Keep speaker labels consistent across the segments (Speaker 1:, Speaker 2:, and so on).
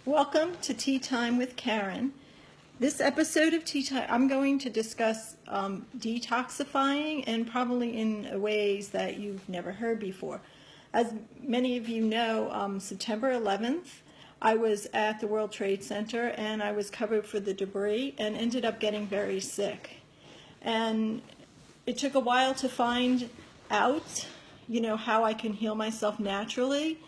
Speaker 1: Welcome to Tea Time with Karen. This episode of Tea Time, I'm going to discuss detoxifying, and probably in ways that you've never heard before. As many of you know, September 11th, I was at the World Trade Center and I was covered for the debris and ended up getting very sick. And it took a while to find out, how I can heal myself naturally.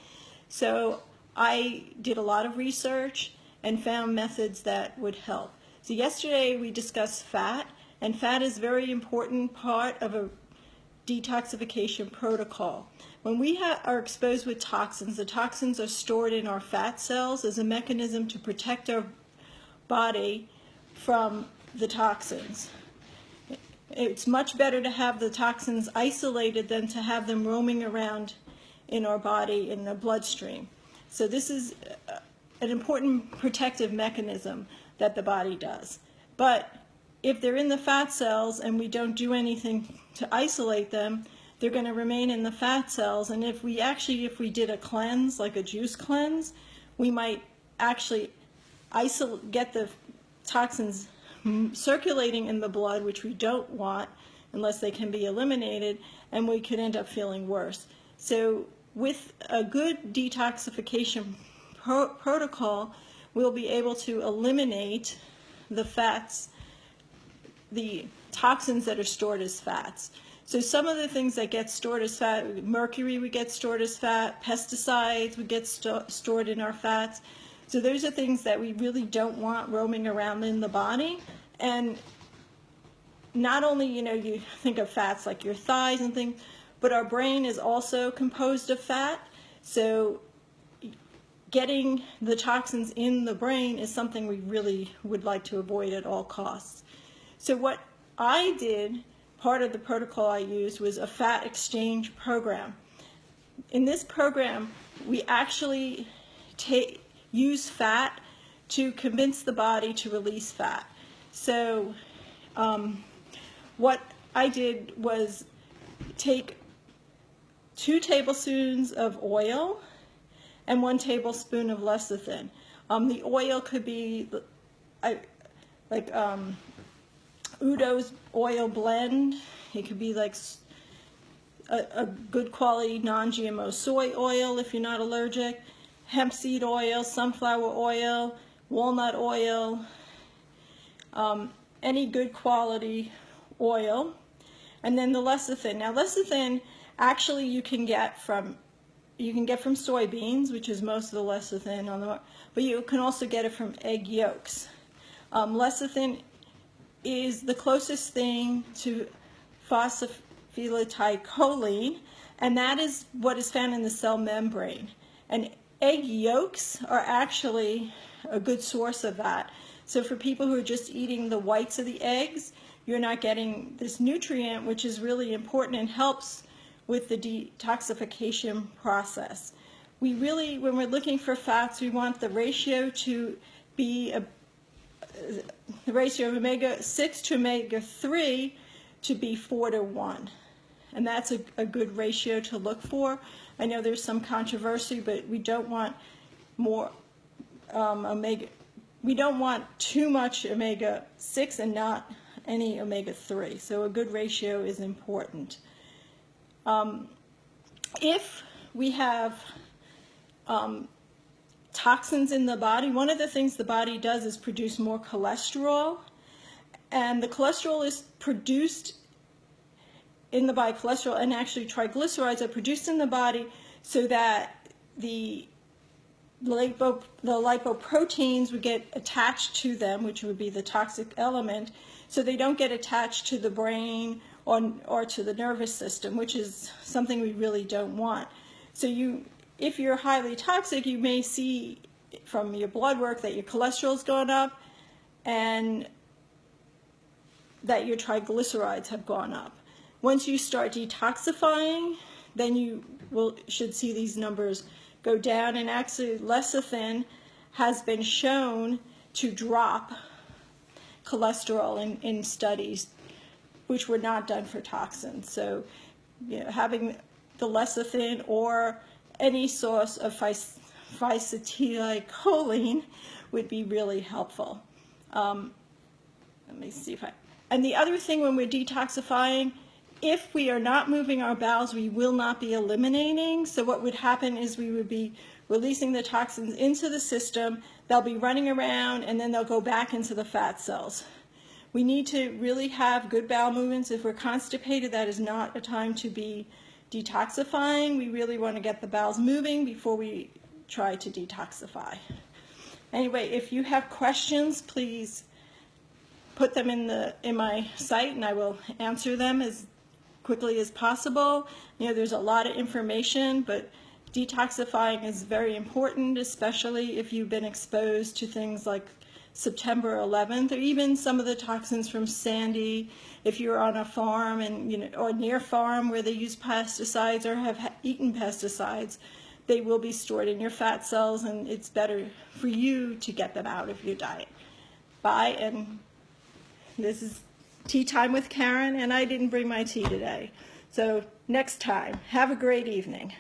Speaker 1: So I did a lot of research and found methods that would help. So yesterday we discussed fat, and fat is a very important part of a detoxification protocol. When we are exposed with toxins, the toxins are stored in our fat cells as a mechanism to protect our body from the toxins. It's much better to have the toxins isolated than to have them roaming around in our body, in the bloodstream. So this is an important protective mechanism that the body does. But if they're in the fat cells and we don't do anything to isolate them, they're going to remain in the fat cells. And if we did a cleanse, like a juice cleanse, we might actually get the toxins circulating in the blood, which we don't want unless they can be eliminated, and we could end up feeling worse. So with a good detoxification protocol, we'll be able to eliminate the fats, the toxins that are stored as fats. So some of the things that get stored as fat, mercury would get stored as fat, pesticides would get stored in our fats. So those are things that we really don't want roaming around in the body. And not only, you think of fats like your thighs and things, but our brain is also composed of fat. So getting the toxins in the brain is something we really would like to avoid at all costs. So what I did, part of the protocol I used, was a fat exchange program. In this program, we actually use fat to convince the body to release fat. So what I did was take 2 tablespoons of oil and 1 tablespoon of lecithin. The oil could be like Udo's oil blend. It could be like a good quality non-GMO soy oil if you're not allergic, hemp seed oil, sunflower oil, walnut oil, any good quality oil. And then the lecithin. Now lecithin actually you can get from soybeans, which is most of the lecithin on the market, but you can also get it from egg yolks. Lecithin is the closest thing to phosphatidylcholine, and that is what is found in the cell membrane. And egg yolks are actually a good source of that. So for people who are just eating the whites of the eggs, you're not getting this nutrient, which is really important and helps with the detoxification process. We really, when we're looking for fats, we want the ratio to be the ratio of omega-6 to omega-3 to be 4:1. And that's a good ratio to look for. I know there's some controversy, but we don't want more we don't want too much omega-6 and not any omega-3. So a good ratio is important. If we have toxins in the body, one of the things the body does is produce more cholesterol, and the cholesterol is produced in the body, cholesterol and actually triglycerides are produced in the body so that the lipoproteins would get attached to them, which would be the toxic element, so they don't get attached to the brain or to the nervous system, which is something we really don't want. So if you're highly toxic, you may see from your blood work that your cholesterol's gone up and that your triglycerides have gone up. Once you start detoxifying, then you should see these numbers go down, and actually lecithin has been shown to drop cholesterol in studies which were not done for toxins. So having the lecithin or any source of phenylacetylcholine would be really helpful. Let me see if and the other thing when we're detoxifying, if we are not moving our bowels, we will not be eliminating. So what would happen is we would be releasing the toxins into the system, they'll be running around, and then they'll go back into the fat cells. We need to really have good bowel movements. If we're constipated, that is not a time to be detoxifying. We really want to get the bowels moving before we try to detoxify. Anyway, if you have questions, please put them in my site, and I will answer them as quickly as possible. You know, there's a lot of information, but detoxifying is very important, especially if you've been exposed to things like September 11th, or even some of the toxins from Sandy. If you're on a farm and, you know, or near farm where they use pesticides or have eaten pesticides, they will be stored in your fat cells, and it's better for you to get them out of your diet. Bye, and this is Tea Time with Karen, and I didn't bring my tea today. So next time, have a great evening.